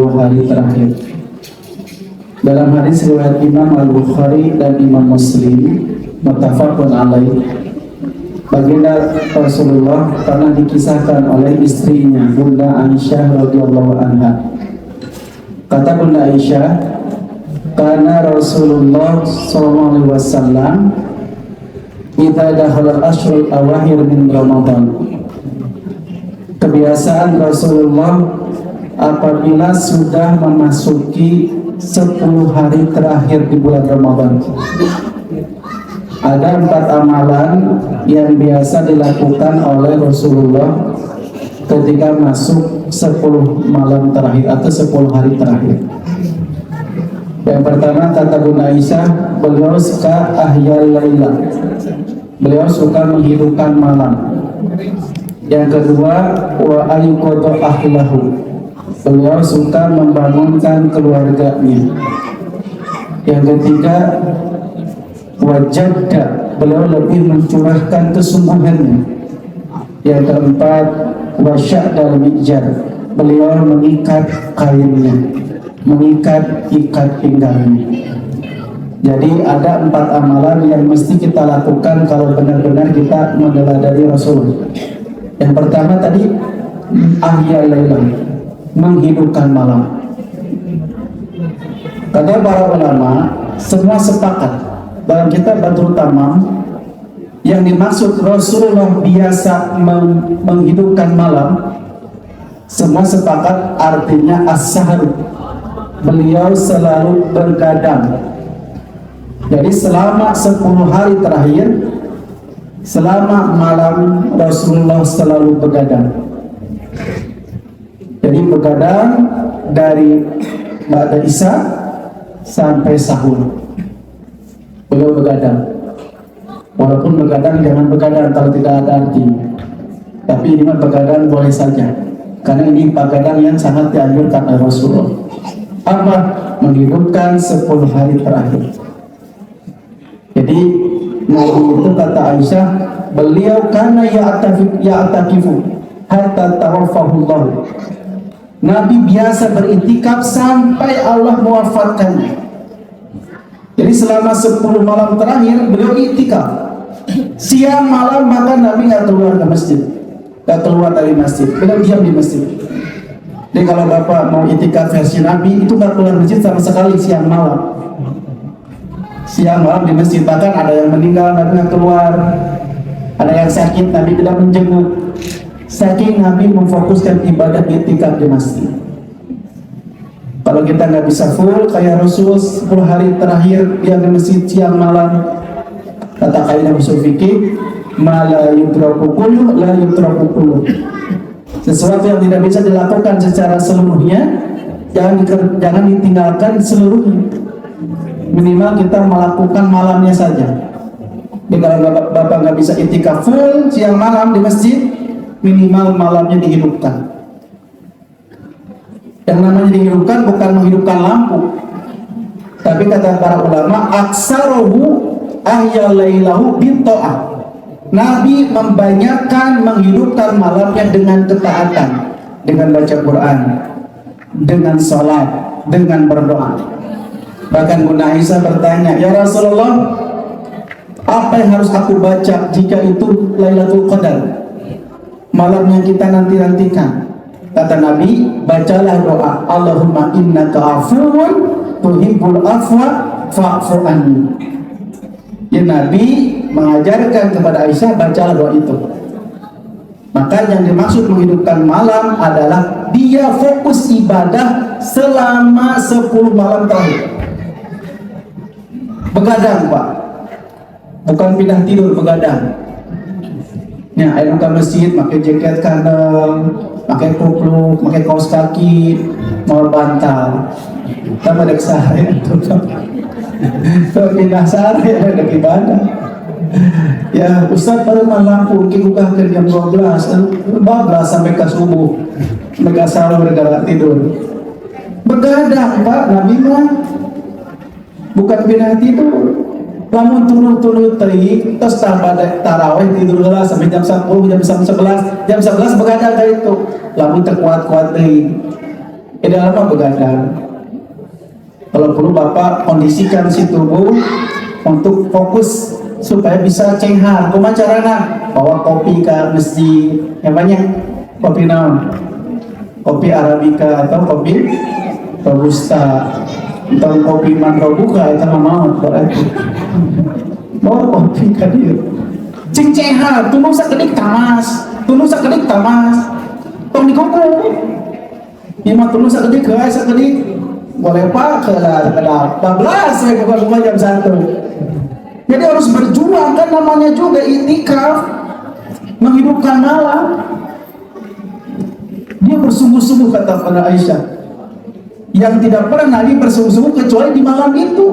hari terakhir. Dalam hadis riwayat Imam Al-Bukhari dan Imam Muslim, muttafaqun alaih, baginda Rasulullah pernah dikisahkan oleh istrinya Bunda Aisyah radhiyallahu anha. Kata Bunda Aisyah, karena Rasulullah sallallahu alaihi wasallam idza dakhala al-ashrul awakhir min Ramadan. Kebiasaan Rasulullah apabila sudah memasuki 10 hari terakhir di bulan Ramadan, ada 4 amalan yang biasa dilakukan oleh Rasulullah ketika masuk 10 malam terakhir atau 10 hari terakhir. Yang pertama, kata Bunda Aisyah, beliau suka ahyal laila, beliau suka menghidupkan malam. Yang kedua, wa ayyuqadha ahlahu, beliau suka membangunkan keluarganya. Yang ketiga, wajadda, beliau lebih mencurahkan kesungguhannya. Yang keempat, wasyaddal mijar, beliau mengikat kainnya, mengikat ikat pinggangnya. Jadi ada 4 amalan yang mesti kita lakukan kalau benar-benar kita meneladani Rasul. Yang pertama tadi, ahyal laila, menghidupkan malam. Kata para ulama, semua sepakat dalam kitab Badrut Tamam, yang dimaksud Rasulullah biasa menghidupkan malam, semua sepakat artinya as-sahar, beliau selalu bergadang. Jadi selama 10 hari terakhir, selama malam Rasulullah selalu begadang. Jadi begadang dari ba'da Isya sampai sahur, beliau begadang. Walaupun begadang jangan begadang kalau tidak ada arti, tapi ini mah begadang boleh saja, karena ini begadang yang sangat dianjurkan oleh Rasulullah. Apa? Menghidupkan 10 hari terakhir. Jadi Nabi itu, kata Aisyah, beliau karena ya'takifu hatta tawaffahullah, Nabi biasa beritikaf sampai Allah mewafatkannya. Jadi selama 10 malam terakhir beliau itikaf. Siang malam maka Nabi nggak keluar ke masjid, nggak keluar dari masjid, beliau diam di masjid. Jadi kalau Bapak mau itikaf versi Nabi, itu nggak keluar masjid sama sekali siang malam. Siang malam di masjid, bahkan ada yang meninggal Nabi nggak keluar, ada yang sakit Nabi tidak menjenguk. Saking Nabi memfokuskan ibadah itikaf di masjid. Kalau kita nggak bisa full kayak Rasul 10 hari terakhir dia di masjid siang malam, kata kaidah usul fikih, ma la yutraku kullu la yutraku kullu. Sesuatu yang tidak bisa dilakukan secara seluruhnya jangan ditinggalkan seluruhnya. Minimal kita melakukan malamnya saja. Jadi kalau Bapak nggak bisa itikaf full siang malam di masjid, minimal malamnya dihidupkan. Yang namanya dihidupkan bukan menghidupkan lampu, tapi kata para ulama, aksarohu ahya lailahu binta'ah. Nabi membanyakan menghidupkan malamnya dengan ketaatan, dengan baca Quran, dengan sholat, dengan berdoa. Bahkan Bunda Aisyah bertanya, ya Rasulullah, apa yang harus aku baca jika itu Lailatul Qadar, malam yang kita nanti-nantikan? Kata Nabi, bacalah doa, Allahumma innaka afuwun tuhibbul afwa fa'fu anni. Ya, Nabi mengajarkan kepada Aisyah, bacalah doa itu. Maka yang dimaksud menghidupkan malam adalah dia fokus ibadah selama 10 malam terakhir. Begadang, Pak, bukan pindah tidur, begadang. Ya, ayo ke masjid pakai jaket kandang, pakai kupluk, pakai kaos kaki, mau bantal. Kita pada kesaharian itu kalau pindah sehari ada ibadah. Ya, Ustaz pada malam mungkin buka ke jam 12 sampai ke subuh, mereka sahur, mereka tidur. Begadang, Pak. Nabi mah bukan pindah tidur. Lamun turun teri, terus tarawih tidur lah sampai jam 10, jam 11 begadang dari itu. Lamun terkuat-kuat teri. Tidak lama begadang. Kalau perlu Bapak kondisikan si tubuh untuk fokus supaya bisa cenghar. Kumaha carana? Bawa kopi ke masjid. Yang banyak kopi naon? Kopi Arabica atau kopi Robusta atau kopi Mandrobuka itu mau berarti. Bawa kopi ka dieu. Cing cenghar, tuluy sakedik tamas. Tuluy sakedik tamas. Tong dikuku. Ieu mah tuluy sakedik geus sakedik. Boleh pak ke 12 saya buka jam 1. Jadi harus berjuang, kan namanya juga itikaf, menghidupkan malam. Dia bersungguh-sungguh, kata pada Aisyah, yang tidak pernah Nabi bersungguh-sungguh kecuali di malam itu.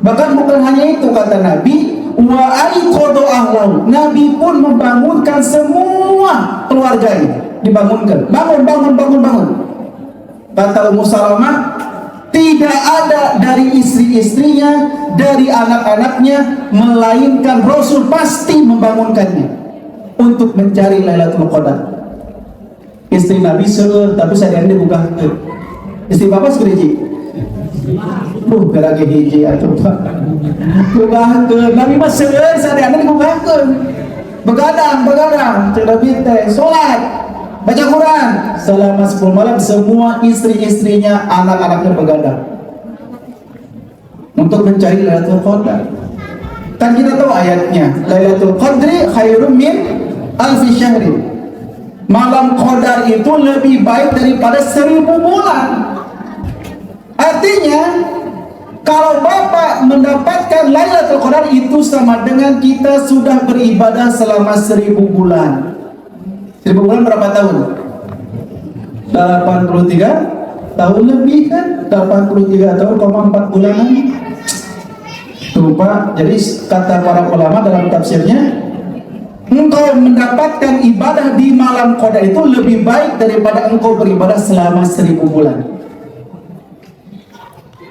Bahkan bukan hanya itu, kata Nabi, wa aiqadha ahlahu, Nabi pun membangunkan semua keluarganya, dibangunkan, bangun. Kata Ummu Salamah, tidak ada dari istri-istrinya, dari anak-anaknya, melainkan Rasul pasti membangunkannya untuk mencari Lailatul Qadar. Istri Nabi seueur, tapi sadar dia buka. Istri Bapak segeriji. Gerage hiji atuh Pak. Bukakeun, Nabi mah seueur sadar dia bukakeun. Begadang, cek Nabi teh salat. Baca Quran selama 10 malam, semua istri-istrinya, anak-anaknya begadang untuk mencari Lailatul Qadar. Kan kita tahu ayatnya, Lailatul Qadri khairum min alfi syahri. Malam Qadar itu lebih baik daripada 1000 bulan. Artinya, kalau Bapak mendapatkan Lailatul Qadar itu sama dengan kita sudah beribadah selama 1000 bulan. 1000 bulan berapa tahun? 83 tahun lebih kan? 83 tahun, 4 bulanan. Tuh Pak, jadi kata para ulama dalam tafsirnya, engkau mendapatkan ibadah di malam Qadar itu lebih baik daripada engkau beribadah selama 1000 bulan.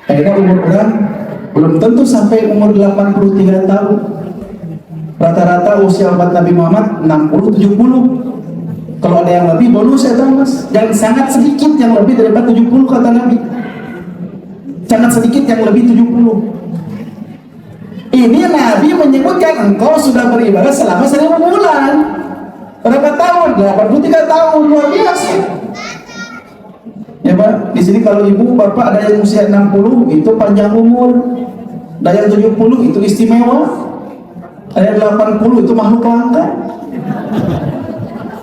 Akhirnya umur orang belum tentu sampai umur 83 tahun. Rata-rata usia umat Nabi Muhammad 60-70. Kalau ada yang lebih bonus ya Mas. Yang sangat sedikit yang lebih daripada 70 kata Nabi. Sangat sedikit yang lebih 70. Ini Nabi menyebutkan engkau sudah beribadah selama 1000 bulan. Berapa tahun? 83 tahun, luar biasa. Ya Pak, di sini kalau ibu bapak ada yang usia 60 itu panjang umur. Ada yang 70 itu istimewa. Ada yang 80 itu makhluk langka.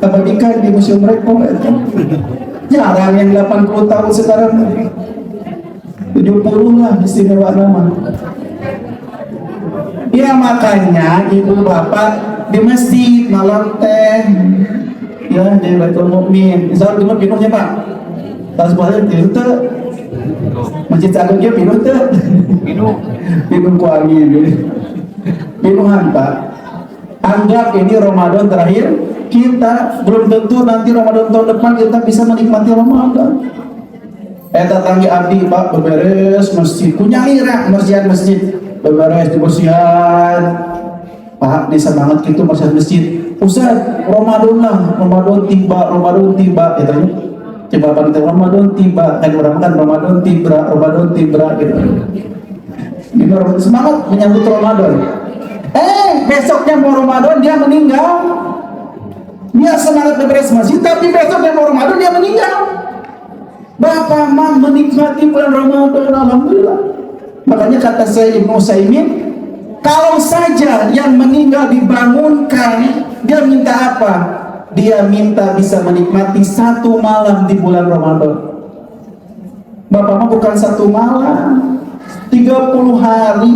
Abadikan di museum rekor itu. Jarang yang 80 tahun sekarang. 70 lah istimewa nama. Ya makanya ibu bapak di masjid malam teh, ya di Baitul Mukmin. Insya Allah minumnya Pak. Tas balik itu masjid agungnya minum tuh. Minum ku angin. Minuman Pak. Anggap ini Ramadan terakhir. Kita belum tentu nanti Ramadan tahun depan kita bisa menikmati Ramadan. Eta tanggi abdi Pak beberes masjid, kunyalira masjid beberes dibersihan. Pak bisa banget gitu masjid. Ustaz, Ramadan tiba katanya. Coba pantai Ramadan tiba, kan orang kan Ramadan tiba gitu. Ini semangat menyambut Ramadan. Besoknya mau Ramadan dia meninggal. Dia semangat beberes masjid, tapi besoknya mau Ramadan dia meninggal. Bapak mah menikmati bulan Ramadan, alhamdulillah. Makanya kata saya Ibnu Utsaimin, kalau saja yang meninggal dibangunkan, dia minta apa? Dia minta bisa menikmati 1 malam di bulan Ramadan. Bapak mah bukan 1 malam, 30 hari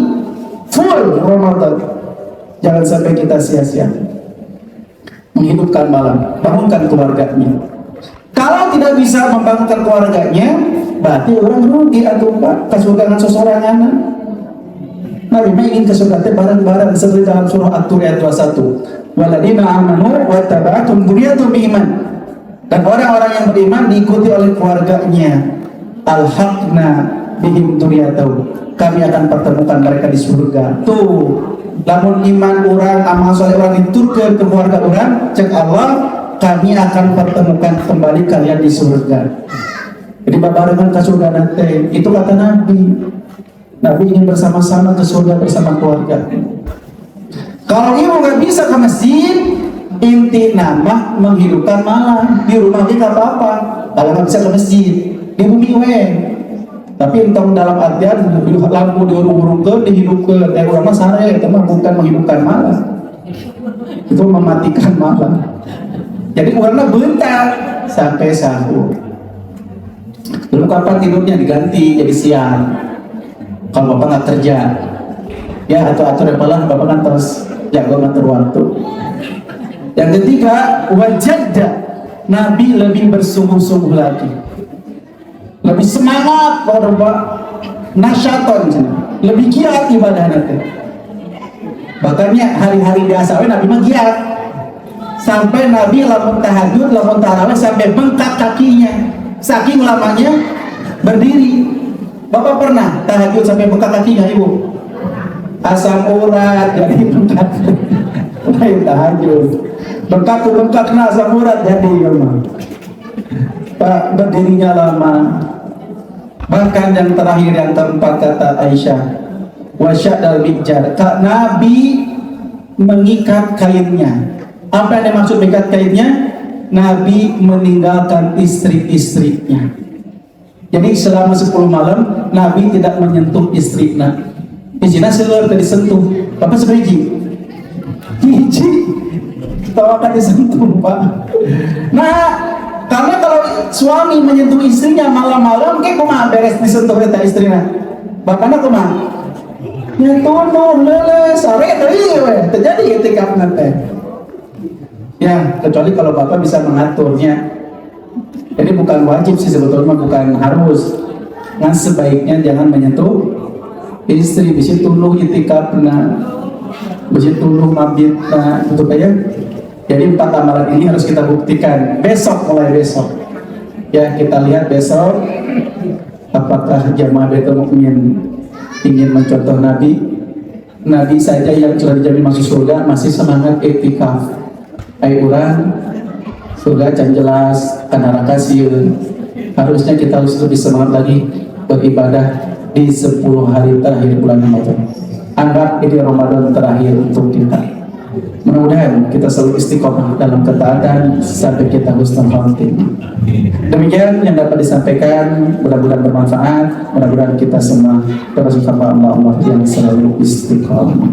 full Ramadan. Jangan sampai kita sia-sia. Menghidupkan malam, bangunkan keluarganya. Kalau tidak bisa membangunkan keluarganya, berarti orang rugi atau Pak kesurgaan seseorang. Nabi ingin ke surga bareng-bareng seperti dalam surah At-Tur ayat 21. Waladina amanu wa taba'atum dzurriyyatuhum biiman. Dan orang-orang yang beriman diikuti oleh keluarganya. Alhaqna bihim dzurriyyatuhum. Kami akan pertemukan mereka di surga. Tuh, lamun iman orang, amal soleh orang diturunkan ke keluarga orang, cek Allah, kami akan pertemukan kembali kalian di surga. Jadi babarengan ke surga nanti. Itu kata Nabi. Nabi ingin bersama-sama ke surga bersama keluarga. Kalau ibu nggak bisa ke masjid, inti nama menghidupkan malam di rumah dia nggak apa-apa. Kalau nggak bisa ke masjid di bumi tapi entah dalam artian lampu diurung-urungkan dihidupkan ulama sare itu bukan menghidupkan malam, itu mematikan malam. Jadi warna bentar sampai sahur. Lalu kapan tidurnya diganti jadi siang kalau bapak nggak kerja ya, atau apalah bapak kan terus jago ngatur waktu. Yang ketiga, wajada, Nabi lebih bersungguh-sungguh lagi, lebih semangat Pak, nasyaton, lebih giat ibadah nanti. Bahkan ya hari-hari biasa Nabi mah giat, sampai Nabi lamun tahajud, lamun tarawih sampai bengkak kakinya, saking lamanya berdiri. Bapak pernah tahajud sampai bengkak kakinya ibu? Asam urat jadi bengkak. Lain tahajud bengkak na asam urat jadi memang. Pak berdirinya lama. Bahkan yang terakhir yang keempat kata Aisyah, wasyadal bijar, Nabi mengikat kainnya. Apa yang dimaksud mengikat kainnya? Nabi meninggalkan istri-istrinya. Jadi selama 10 malam Nabi tidak menyentuh istrinya. Istrinya selalu disentuh. Apa sebiji? Biji. Tawakan disentuh Pak. Nah, karena kalau suami menyentuh istrinya malam-malam, kayak kumaha beres disentuh eta istrinya. Bahkan kumaha? Ya tunuh leles, sore tadi terjadi etikap nanti. Ya, kecuali kalau bapak bisa mengaturnya. Jadi bukan wajib sih sebetulnya, bukan harus. Nah sebaiknya jangan menyentuh istri, bisa tuluh itikafna, bisa tuluh mabitna, betul ya. Jadi 4 amalan ini harus kita buktikan besok, mulai besok. Ya kita lihat besok apakah jamaah Baitul Mukmin ingin mencontoh Nabi. Nabi saja yang sudah dijamin masuk surga masih semangat itikaf. Ayo urang surga can jelas karena rakasir. Harusnya kita harus lebih semangat lagi beribadah di 10 hari terakhir bulan Ramadan. Anggap ini Ramadan terakhir untuk kita. Mudah-mudahan kita selalu istiqomah dalam ketaatan sampai kita husnul khatimah. Demikian yang dapat disampaikan, mudah-mudahan bermanfaat. Mudah-mudahan kita semua termasuk hamba Allah yang selalu istiqomah.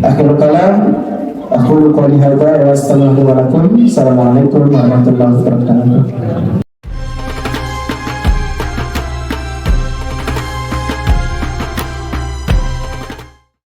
Akhirul kalam, aku qouli hadza wa astaghfirullaha wa lakum. Assalamualaikum warahmatullahi wabarakatuh.